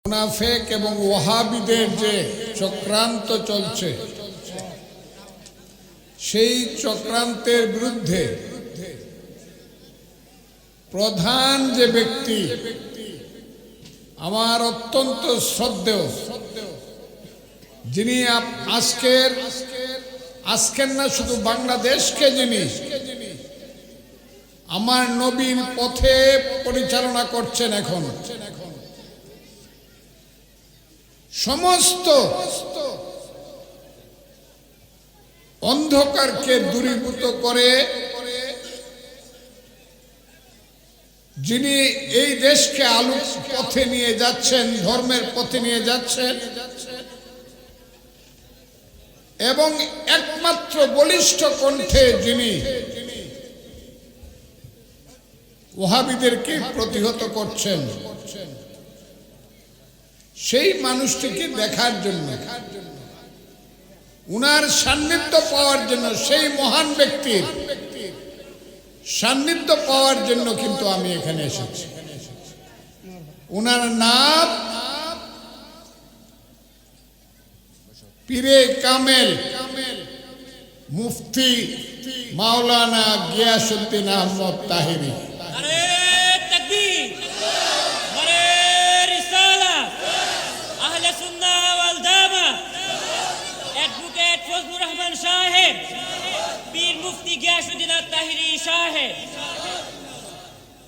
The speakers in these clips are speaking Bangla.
মুনাফিক এবং ওয়াহাবিদের যে চক্রান্ত চলছে সেই চক্রান্তের বিরুদ্ধে প্রধান যে ব্যক্তি আমার অত্যন্ত শ্রদ্ধেয়, যিনি আজকের না শুধু বাংলাদেশকে যিনি আমার নবীর পথে পরিচালনা করছেন, এখন সমস্ত অন্ধকারকে দূরীভূত করে যিনি এই দেশকে আলোর পথে নিয়ে যাচ্ছেন, ধর্মের পথে নিয়ে যাচ্ছেন এবং একমাত্র বলিষ্ঠ কণ্ঠে যিনি ওয়াহাবিদেরকে প্রতিহত করছেন, সেই মানুষটিকে দেখার জন্য, উনার সান্নিধ্য পাওয়ার জন্য, সেই মহান ব্যক্তির সান্নিধ্য পাওয়ার জন্য কিন্তু আমি এখানে এসেছি। উনার নাম পীরে কামেল মুফতি মাওলানা গিয়াসউদ্দিন আহমদ তাহেরি।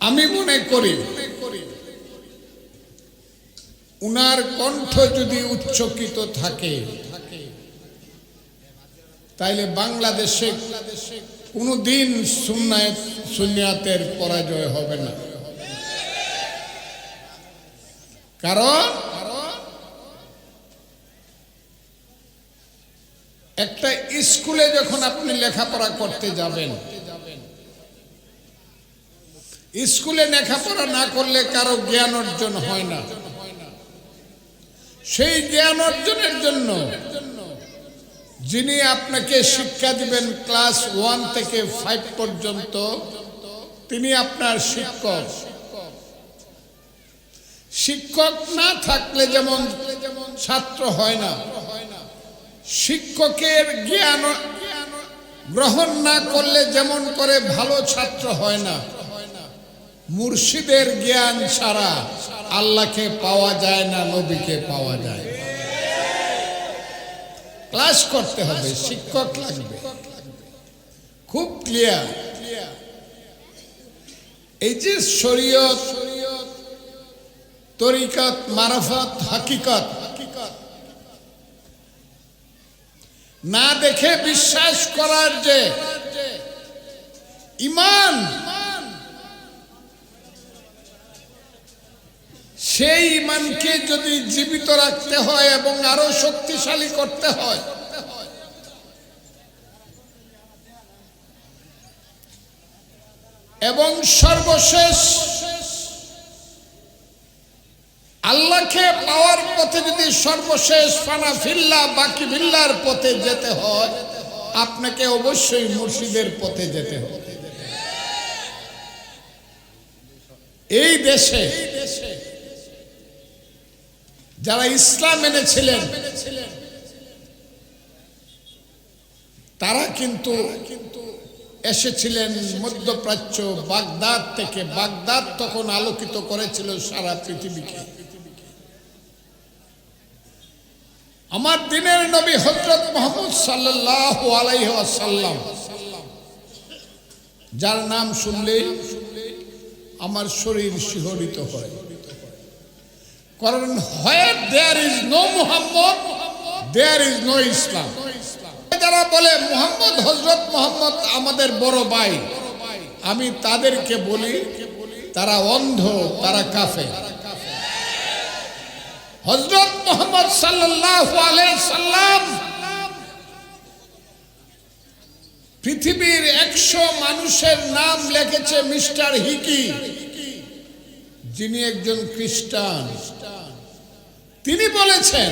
আমি মনে করি উনার কণ্ঠ যদি উচ্চকিত থাকে তাইলে বাংলাদেশে কোনোদিন সুন্নিয়াতের পরাজয় হবে না। কারণ একটা স্কুলে যখন আপনি লেখাপড়া করতে যাবেন, স্কুলে লেখাপড়া না করলে কারো জ্ঞান অর্জন হয় না। সেই জ্ঞান অর্জনের জন্য যিনি আপনাকে শিক্ষা দিবেন ক্লাস 1 থেকে 5 পর্যন্ত, তিনি আপনার শিক্ষক। শিক্ষক না থাকলে যেমন ছাত্র হয় না, শিক্ষকের জ্ঞান গ্রহণ না করলে যেমন করে ভালো ছাত্র হয় না, মুর্শিদের জ্ঞান ছাড়া আল্লাহকে পাওয়া যায় না, নবীকে পাওয়া যায়। ক্লাস করতে হবে, শিক্ষক লাগবে, খুব ক্লিয়ার। এই যে শরীয়ত, তরিকত, মারফত, হাকিকত না দেখে বিশ্বাস করার যে ঈমান, সেই ঈমানকে যদি জীবিত রাখতে হয় এবং আরো শক্তিশালী করতে হয়, এবং সর্বশেষ আল্লাহকে পাওয়ার পথে যদি সর্বশেষ ফানা ফিল্লা বাকি বিল্লার পথে যেতে হয়, আপনাকে অবশ্যই মুর্শিদের পথে যেতে হবে। এই দেশে যারা ইসলাম এনেছিলেন তারা কিন্তু এসেছিলেন মধ্যপ্রাচ্য, বাগদাদ থেকে। বাগদাদ তখন আলোকিত করেছিল সারা পৃথিবীকে। আমার দিনের নবী হযরত মুহাম্মদ সাল্লাল্লাহু আলাইহি ওয়াসাল্লাম, যার নাম শুনলে আমার শরীর শিহরিত হয়। কারণ where there is no Muhammad, there is no Islam। যারা বলে মুহাম্মদ, হযরত মুহাম্মদ আমাদের বড় ভাই, আমি তাদেরকে বলি তারা অন্ধ, তারা কাফের। হযরত মুহাম্মদ সাল্লাল্লাহু আলাইহি সাল্লাম পৃথিবীর 100 মানুষের নাম লিখেছে মিস্টার হিকি, যিনি একজন খ্রিস্টান। তিনি বলেছেন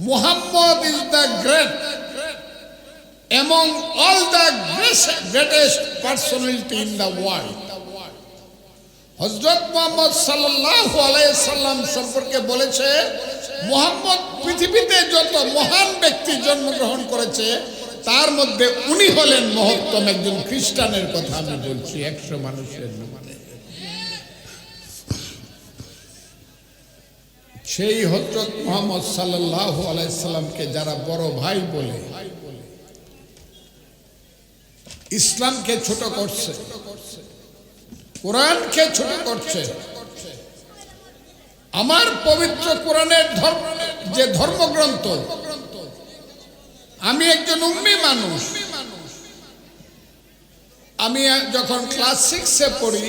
Muhammad is the great among all the greatest personality in the world. হযরত মুহাম্মদ সাল্লাল্লাহু আলাইহি সাল্লাম সম্পর্কে বলেছে, মুহাম্মদ পৃথিবীতে যত মহান ব্যক্তি জন্মগ্রহণ করেছে তার মধ্যে উনি হলেন মহত্তম একজন খ্রিস্টানের কথা আমি বলছি 100 মানুষের মধ্যে। সেই হযরত মুহাম্মদ সাল্লাল্লাহু আলাইহি সাল্লামকে যারা বড় ভাই বলে ইসলামকে ছোট করছে, কোরআনকে ছোট করছে, আমার পবিত্র কোরআনের যে ধর্মগ্রন্থ, আমি একজন উম্মি মানুষ, আমি যখন ক্লাস 6-এ পড়ি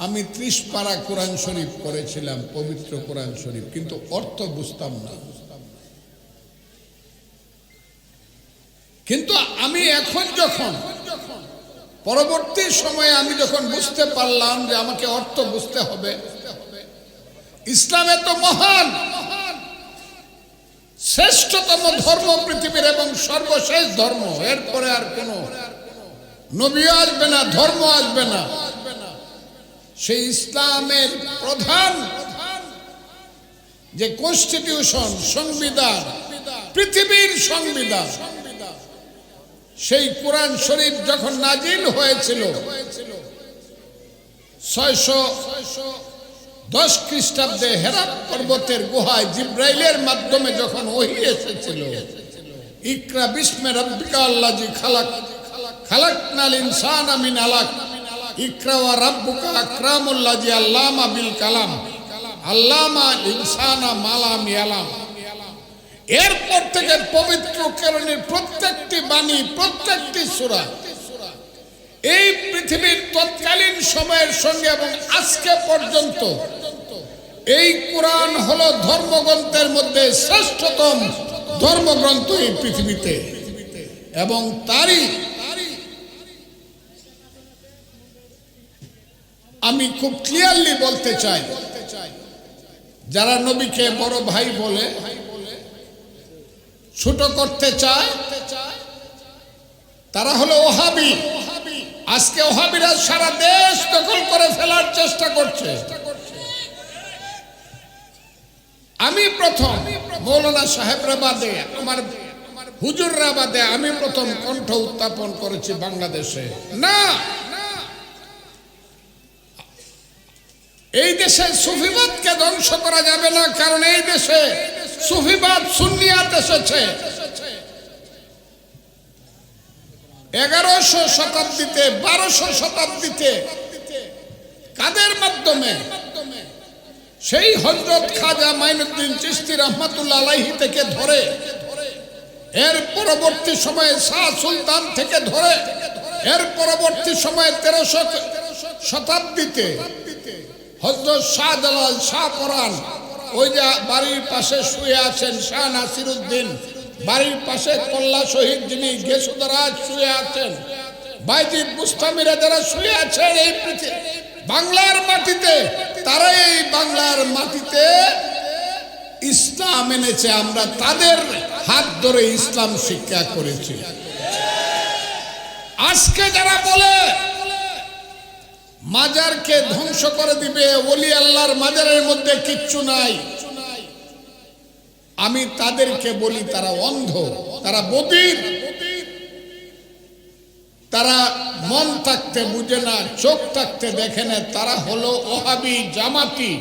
আমি 30 পারা কোরআন শরীফ পড়েছিলাম, পবিত্র কোরআন শরীফ, কিন্তু অর্থ বুঝতাম না। কিন্তু আমি এখন যখন পরবর্তী সময়ে আমি যখন বুঝতে পারলাম যে আমাকে অর্থ বুঝতে হবে, ইসলাম এত মহান, শ্রেষ্ঠতম ধর্ম পৃথিবীর এবং সর্বশেষ ধর্ম, এরপরে আর কোনো নবী আসবে না, ধর্ম আসবে না। সেই ইসলামের প্রধান যে কনস্টিটিউশন, সংবিধান, পৃথিবীর সংবিধান, সেই কোরআন শরীফ যখন নাজিল হয়েছিল 610 খ্রিস্টাব্দে হেরাত পর্বতের গুহায় জিব্রাইলের মাধ্যমে যখন ওহী এসেছিল, ইকরা বিস্মে রাব্বিকা আল্লাযী খালাক, খালাকনাল ইনসানা মিন আলাক, ইকরা ওয়া রাব্বুকা আকরামুল্লাযী আল্লামা বিল কালাম, আল্লামা ইনসানা মা লাম ইয়ালাম। এরপর থেকে পবিত্র কোরআনের প্রত্যেকটি বাণী, প্রত্যেকটি সূরা এই পৃথিবীর তৎকালীন সময়ের সঙ্গে এবং আজকে পর্যন্ত এই কোরআন হলো ধর্মগ্রন্থের মধ্যে শ্রেষ্ঠতম ধর্মগ্রন্থ এই পৃথিবীতে। এবং তারই আমি খুব ক্লিয়ারলি বলতে চাই, যারা নবীকে বড় ভাই বলে ছোট করতে চায় তারা হলো ওহাবি। আজকে ওহাবিরা সারা দেশ দখল করে ফেলার চেষ্টা করছে। আমি প্রথম মৌলানা সাহেবরা বাদে, আমার হুজুররা বাদে আমি প্রথম কণ্ঠ উত্থাপন করেছি বাংলাদেশে। না, এই দেশে সুফিবাদকে ধ্বংস করা যাবে না, কারণ এই দেশে সুফিবাদ সুন্নিয়াত এসেছে 1100 শতাব্দীতে, 1200 শতাব্দীতে। কাদের মাধ্যমে? সেই হযরত খাজা মাইনুদ্দিন চিশতি রাহমাতুল্লাহ আলাইহি থেকে ধরে, এর পরবর্তী সময়ে শাহ সুলতান থেকে ধরে, এর পরবর্তী সময়ে 1300 শতাব্দীতে হযরত শাহজালাল, শাহ পরান, ওই যে বাড়ির পাশে শুয়ে আছেন শাহ নাসিরউদ্দিন, বাড়ির পাশে কল্লা শহীদ যিনি গেসুদরাজ শুয়ে আছেন, বাইজিদ বুস্তামিরা যারা শুয়ে আছেন এই বাংলার মাটিতে, তারা এই বাংলার মাটিতে ইসলাম এনেছে। আমরা তাদের হাত ধরে ইসলাম শিক্ষা করেছি। আজকে যারা বলে মাজারকে ধ্বংস করে দিবে, ওলি আল্লাহর মাজারের মধ্যে কিচ্ছু নাই, আমি তাদেরকে বলি তারা অন্ধ, তারা বধির, তারা মন থাকতে বুঝে না, চোখ থাকতে দেখে না। তারা হলো ওহাবি জামাতি,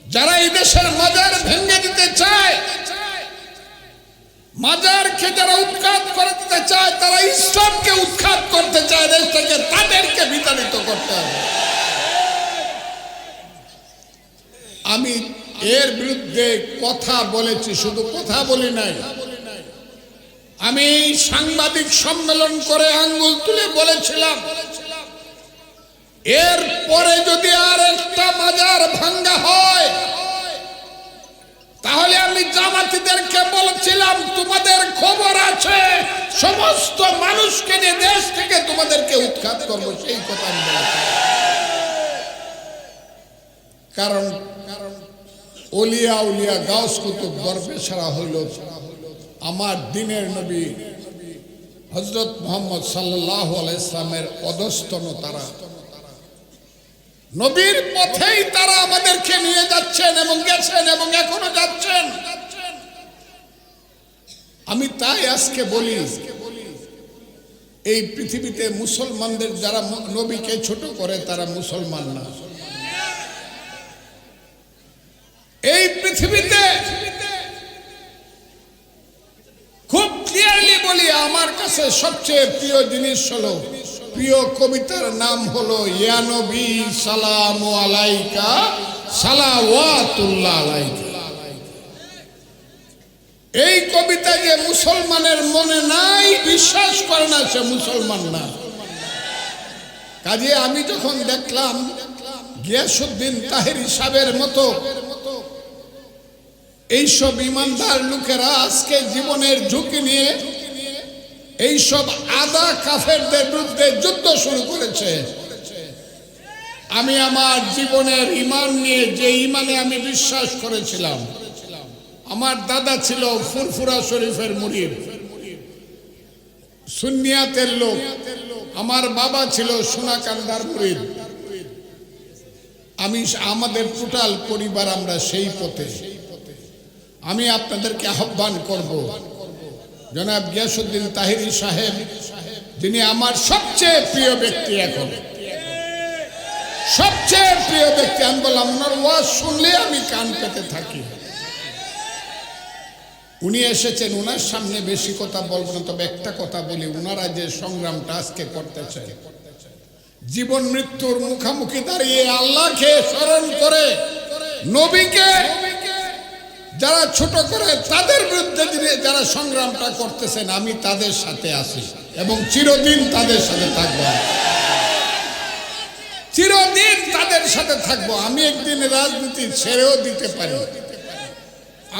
যারা এই দেশের মাজার ভেঙে দিতে চায়, মাজারকে যারা উৎখাত করে দিতে চায়, তারা ইসলামকে উৎখাত করতে চায় দেশ থেকে, তাদেরকে বিতাড়িত করতে হবে। আমি এর বিরুদ্ধে কথা বলেছি, শুধু কথা বলি নাই, আমি সাংবাদিক সম্মেলন করে আঙ্গুল তুলে বলেছিলাম, এর পরে যদি আর একটা মাজার ভাঙ্গা হয় তাহলে আমি জামাতিদেরকে বলেছিলাম তোমাদের খবর আছে, সমস্ত মানুষকে নিয়ে দেশ থেকে তোমাদেরকে উৎখাত করব, সেই কথা আমি বলেছিলাম। কারণ ওলিয়া উলিয়া গাউস কুতুব দরবেশরা হইল আমার দিনের নবী হযরত মুহাম্মদ সাল্লাল্লাহু আলাইহি সাল্লামের অধস্তন, তারা নবীর পথেই তারা আমাদেরকে নিয়ে যাচ্ছেন এবং গেছেন এবং এখনো যাচ্ছেন। আমি তাই আজকে বলি, এই পৃথিবীতে মুসলমানদের যারা নবীকে ছোট করে তারা মুসলমান না। এই পৃথিবীতে খুব ক্লিয়ারলি বলি, আমার কাছে সবচেয়ে প্রিয় জিনিস হলো, প্রিয় কবিতার নাম হলো ইয়া নবী সালামু আলাইকা সালাওয়াতুল্লাহ আলাইকা। এই কবিতা যে মুসলমানের মনে নাই, বিশ্বাস করে না, সে মুসলমান না। কাজে আমি যখন দেখলাম গিয়াসউদ্দিন তাহেরি সাহেবের মতো এইসব ইমানদার লোকেরা আজকে জীবনের ঝুঁকি নিয়ে এইসব আদা কাফেরদের বিরুদ্ধে যুদ্ধ শুরু করেছে, আমি আমার জীবনের ঈমান নিয়ে, যে ঈমানে আমি বিশ্বাস করেছিলাম, আমার দাদা ছিল ফুরফুরা শরীফের মুরিদ, সুন্নিয়াতের লোক, আমার বাবা ছিল সোনাকান্দার মুরিদ, আমি আমাদের টোটাল পরিবার আমরা সেই পথে। আমি আপনাদেরকে আহ্বান করব, জনাব গিয়াসউদ্দিন তাহেরি সাহেব, যিনি আমার সবচেয়ে প্রিয় ব্যক্তি, এখন সবচেয়ে প্রিয় ব্যক্তি, আমি বললাম ওনার ওয়াজ শুনলে আমি কান পেতে থাকি। উনি এসেছেন, ওনার সামনে বেশি কথা বলবো না, তবে একটা কথা বলি, ওনারা যে সংগ্রামটা আজকে করতেছে, জীবন মৃত্যুর মুখোমুখি দাঁড়িয়ে আল্লাহকে স্মরণ করে, নবীকে যারা ছোট করে, তাদের বিরুদ্ধে যারা সংগ্রামটা করতেছেন, আমি তাদের সাথে আছি এবং চিরদিন তাদের সাথে থাকবো, চিরদিন তাদের সাথে থাকবো। আমি একদিন রাজনীতি ছেড়েও দিতে পারি,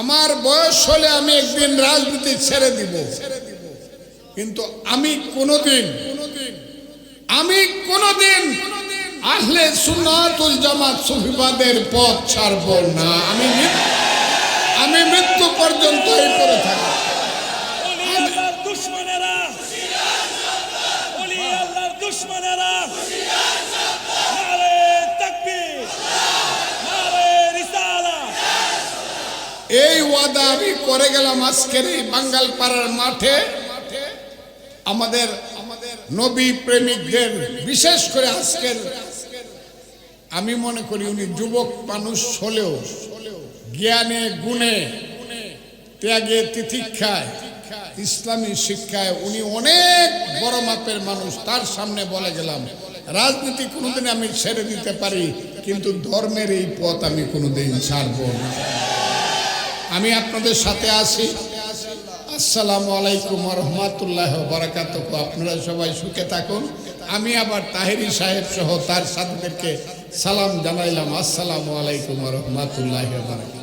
আমার বয়স হলে আমি একদিন রাজনীতি ছেড়ে দিব, কিন্তু আমি কোনোদিন আহলে সুন্নাতুল জামাত সুফিবাদের পথ ছাড়ব না। আমি মৃত্যু পর্যন্ত এই করে থাকব। এই ওয়াদা আমি করে গেলাম আজকের এই বাঙ্গালপাড়ার মাঠে। আমাদের নবী প্রেমিকদের, বিশেষ করে আজকের, আমি মনে করি উনি যুবক মানুষ হলেও জ্ঞানে গুণে ত্যাগে তিতিক্ষায় ইসলামী শিক্ষায় উনি অনেক বড় মাপের মানুষ। তার সামনে বলে গেলাম, রাজনীতি কোনোদিন আমি ছেড়ে দিতে পারি, কিন্তু ধর্মের এই পথ আমি কোনোদিন ছাড়ব না। আমি আপনাদের সাথে আছি। আসসালামু আলাইকুম ওয়া রাহমাতুল্লাহি ওয়া বারাকাতুহু। আপনারা সবাই সুখে থাকুন। আমি আবার তাহেরি সাহেব সহ তার সাথীদেরকে সালাম জানাইলাম। আসসালামু আলাইকুম ওয়া রাহমাতুল্লাহি ওয়া বারাকাতুহু।